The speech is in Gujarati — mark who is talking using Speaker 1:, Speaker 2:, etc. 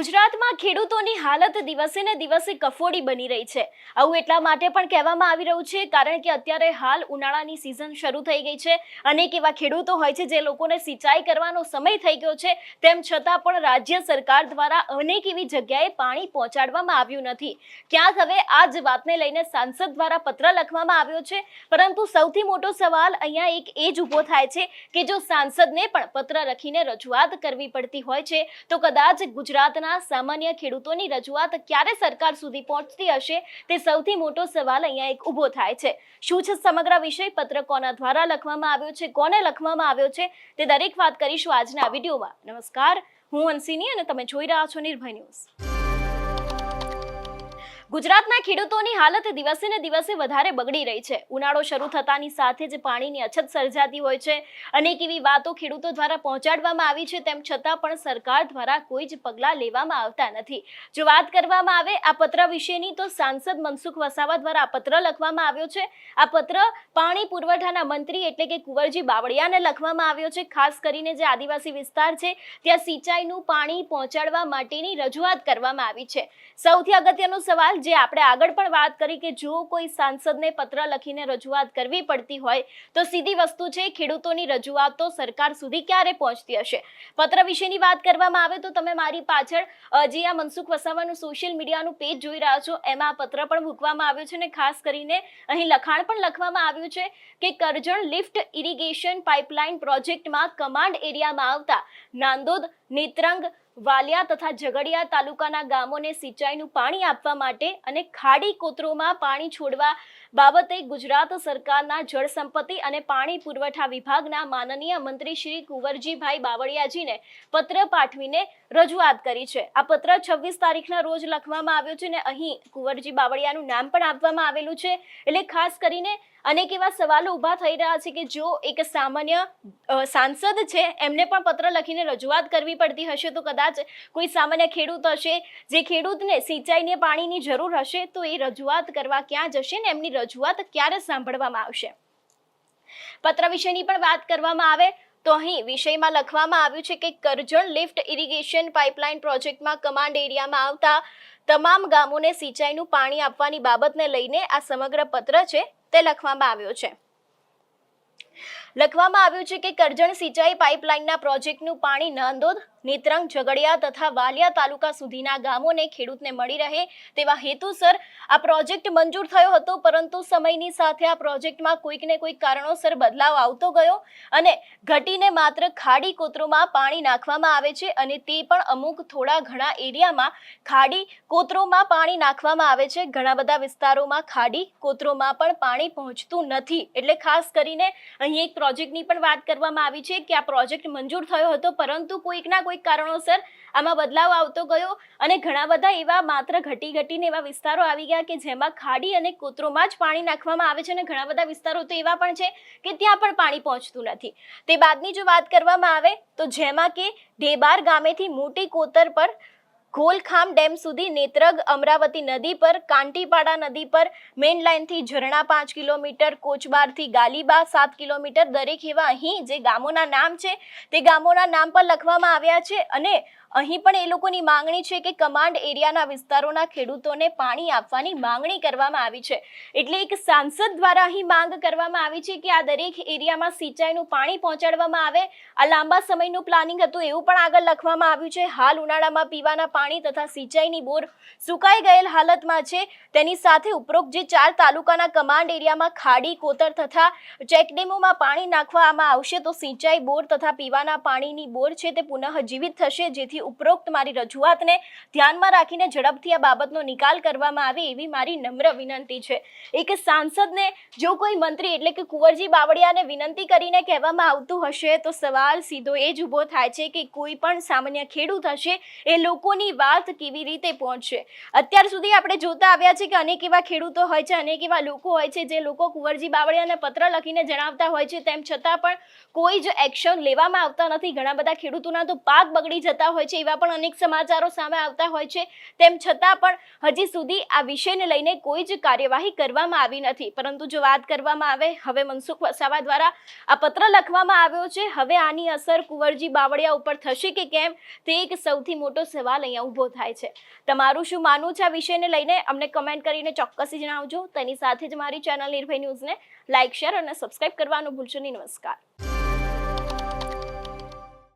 Speaker 1: ગુજરાતમાં ખેડૂતોની હાલત દિવસે ને દિવસે કફોડી બની રહી છે। આવું એટલા માટે પણ કહેવામાં આવી રહ્યું છે કારણ કે અત્યારે હાલ ઉનાળાની સિઝન શરૂ થઈ ગઈ છે। અનેક એવા ખેડૂતો હોય છે જે લોકોને સિંચાઈ કરવાનો સમય થઈ ગયો છે, તેમ છતાં પણ રાજ્ય સરકાર દ્વારા અનેક એવી જગ્યાએ પાણી પહોંચાડવામાં આવ્યું નથી। ક્યાંક હવે આ જ વાતને લઈને સાંસદ દ્વારા પત્ર લખવામાં આવ્યો છે, પરંતુ સૌથી મોટો સવાલ અહીંયા એક એ જ ઊભો થાય છે કે જો સાંસદને પણ પત્ર લખીને રજૂઆત કરવી પડતી હોય છે તો કદાચ ગુજરાત સામાન્ય ખેડૂતોની રજૂઆત ક્યારે સરકાર સુધી પહોંચતી હશે, તે સૌથી મોટો સવાલ અહીંયા એક ઊભો થાય છે। શું છે સમગ્ર વિષય, પત્ર કોના દ્વારા લખવામાં આવ્યો છે, કોને લખવામાં આવ્યો છે, તે દરેક વાત કરીશું આજના વિડીયોમાં। નમસ્કાર, હું હંસિની અને તમે જોઈ રહ્યા છો નિર્ભય ન્યૂઝ। ગુજરાતના ખેડૂતોની હાલત દિવસે ને દિવસે વધારે બગડી રહી છે। ઉનાળો શરૂ થતાની સાથે જ પાણીની અછત સર્જાતી હોય છે। અનેક એવી વાતો ખેડૂતો દ્વારા પહોંચાડવામાં આવી છે, તેમ છતાં પણ સરકાર દ્વારા કોઈ જ પગલાં લેવામાં આવતા નથી। જો વાત કરવામાં આવે આ પત્ર વિશેની, તો સાંસદ મનસુખ વસાવા દ્વારા આ પત્ર લખવામાં આવ્યો છે। આ પત્ર પાણી પુરવઠાના મંત્રી એટલે કે કુંવરજી બાવળિયાને લખવામાં આવ્યો છે। ખાસ કરીને જે આદિવાસી વિસ્તાર છે ત્યાં સિંચાઈનું પાણી પહોંચાડવા માટેની રજૂઆત કરવામાં આવી છે। સૌથી અગત્યનો સવાલ જે આપણે આગળ પણ વાત કરી કે જો કોઈ સાંસદને પત્ર લખીને રજૂઆત કરવી પડતી હોય તો સીધી વસ્તુ છે, ખેડૂતોની રજૂઆતો સરકાર સુધી ક્યારે પહોંચતી હશે। પત્ર વિશેની વાત કરવામાં આવે તો તમે મારી પાછળ જે આ મનસુખ વસાવાનું સોશિયલ મીડિયાનું પેજ જોઈ રહ્યા છો, એમાં પત્ર પણ મૂકવામાં આવ્યો છે અને ખાસ કરીને અહીં લખાણ પણ લખવામાં આવ્યું છે કે કરજણ લિફ્ટ ઇરિગેશન પાઇપલાઇન પ્રોજેક્ટમાં કમાન્ડ એરિયામાં આવતા નાંદોદ, નેત્રંગ, વાલિયા તથા ઝઘડિયા તાલુકાના ગામોને સિંચાઈનું પાણી આપવા માટે અને ખાડી કોતરોમાં પાણી છોડવા બાબતે ગુજરાત સરકારના જળ સંપત્તિ અને પાણી પુરવઠા વિભાગના માનનીય મંત્રી શ્રી કુંવરજીભાઈ બાવળિયાજીને પત્ર પાઠવીને રજૂઆત કરી છે। આ પત્ર 26 તારીખના રોજ લખવામાં આવ્યો છે અને અહીં કુંવરજી બાવળિયાનું નામ પણ આપવામાં આવેલું છે। એટલે ખાસ કરીને અનેક એવા સવાલો ઊભા થઈ રહ્યા છે કે જો એક સામાન્ય સાંસદ છે એમને પણ પત્ર લખીને રજૂઆત કરવી પડતી હશે તો કદાચ કોઈ સામાન્ય ખેડૂત હશે જે ખેડૂતને સિંચાઈને પાણીની જરૂર હશે તો એ રજૂઆત કરવા ક્યાં જશે ને એમની રજૂઆત ક્યારે સાંભળવામાં આવશે। પત્ર વિશેની પણ વાત કરવામાં આવે તો અહીં વિષયમાં લખવામાં આવ્યું છે કે કરજણ લિફ્ટ ઇરિગેશન પાઇપલાઇન પ્રોજેક્ટમાં કમાન્ડ એરિયામાં આવતા તમામ ગામોને સિંચાઈનું પાણી આપવાની બાબતને લઈને આ સમગ્ર પત્ર છે તે લખવામાં આવ્યો છે। લખવામાં આવ્યું છે કે કરજણ સિંચાઈ પાઇપલાઇનના પ્રોજેક્ટનું પાણી નાંદોદ, નેત્રંગ, ઝઘડિયા તથા વાલિયા તાલુકા સુધીના ગામોને ખેડૂતને મળી રહે તેવા હેતુસર આ પ્રોજેક્ટ મંજૂર થયો હતો, પરંતુ સમયની સાથે આ પ્રોજેક્ટમાં કોઈક ને કોઈક કારણોસર બદલાવ આવતો ગયો અને ઘટીને માત્ર ખાડી કોતરોમાં પાણી નાખવામાં આવે છે અને તે પણ અમુક થોડા ઘણા એરિયામાં ખાડી કોતરોમાં પાણી નાખવામાં આવે છે। ઘણા બધા વિસ્તારોમાં ખાડી કોતરોમાં પણ પાણી પહોંચતું નથી। એટલે ખાસ કરીને અહીં એક પ્રોજેક્ટની પણ વાત કરવામાં આવી છે કે આ પ્રોજેક્ટ મંજૂર થયો હતો, પરંતુ કોઈકના કોઈક કારણોસર આમાં બદલાવ આવતો ગયો અને ઘણા બધા એવા માત્ર ઘટીને એવા વિસ્તારો આવી ગયા કે જેમાં ખાડી અને કોતરોમાં જ પાણી નાખવામાં આવે છે અને ઘણા બધા વિસ્તારો તો એવા પણ છે કે ત્યાં પણ પાણી પહોંચતું નથી। તે બાદની જો વાત કરવામાં આવે તો જેમાં કે ઢેબાર ગામેથી મોટી કોતર પર ઘોલખામ ડેમ સુધી, નેત્રંગ અમરાવતી નદી પર, કાંટીપાડા નદી પર, મેઇન લાઇનથી ઝરણા 5 કિલોમીટર, કોચબારથી ગાલીબા 7 કિલોમીટર, દરેક એવા અહીં જે ગામોના નામ છે તે ગામોના નામ પર લખવામાં આવ્યા છે અને અહીં પણ એ લોકોની માંગણી છે કે કમાન્ડ એરિયાના વિસ્તારોના ખેડૂતોને પાણી આપવાની માંગણી કરવામાં આવી છે। એટલે એક સાંસદ દ્વારા અહીં માંગ કરવામાં આવી છે કે આ દરેક એરિયામાં સિંચાઈનું પાણી પહોંચાડવામાં આવે। આ લાંબા સમયનું પ્લાનિંગ હતું એવું પણ આગળ લખવામાં આવ્યું છે। હાલ ઉનાળામાં પીવાના પાણી તથા સિંચાઈની બોર સુકાઈ ગયેલ હાલતમાં છે। તેની સાથે ઉપરોક્ત જે 4 તાલુકાના કમાન્ડ એરિયામાં ખાડી, કોતર તથા ચેકડેમોમાં પાણી નાખવામાં આવશે તો સિંચાઈ બોર તથા પીવાના પાણીની બોર છે તે પુનઃજીવિત થશે, જેથી ઉપરોક્ત મારી રજૂઆતને ધ્યાનમાં રાખીને ઝડપથી આ બાબતનો નિકાલ કરવામાં આવે એવી મારી નમ્ર વિનંતી છે। એક સાંસદને જો કોઈ મંત્રી એટલે કે કુંવરજી બાવળિયાને વિનંતી કરીને કહેવામાં આવતું હશે તો સવાલ સીધો એ જ ઊભો થાય છે કે કોઈ પણ સામાન્ય ખેડૂત હશે એ લોકોની વાત કેવી રીતે પહોંચશે। અત્યાર સુધી આપણે જોતા આવ્યા છે કે અનેક એવા ખેડૂતો હોય છે, અનેક એવા લોકો હોય છે જે લોકો કુંવરજી બાવળિયાને પત્ર લખીને જણાવતા હોય છે, તેમ છતાં પણ કોઈ જ એક્શન લેવામાં આવતા નથી। ઘણા બધા ખેડૂતોના તો પાક બગડી જતા હોય હોય છે, એવા પણ અનેક સમાચારો સામે આવતા હોય છે। તેમ છતાં પણ હજી સુધી આ વિષયને લઈને કોઈ જ કાર્યવાહી કરવામાં આવી નથી। પરંતુ જો વાત કરવામાં આવે, હવે મનસુખ વસાવા દ્વારા આ પત્ર લખવામાં આવ્યો છે, હવે આની અસર કુંવરજી બાવળિયા ઉપર થશે કે કેમ, તે એક સૌથી મોટો સવાલ અહીંયા ઊભો થાય છે। તમારું શું માનવું છે આ વિષયને લઈને? અમને કમેન્ટ કરીને ચોક્કસ જણાવજો। તેની સાથે જ મારી ચેનલ નિર્ભય ન્યૂઝને લાઇક, શેર અને સબસ્ક્રાઇબ કરવાનું ભૂલશો નહીં। નમસ્કાર।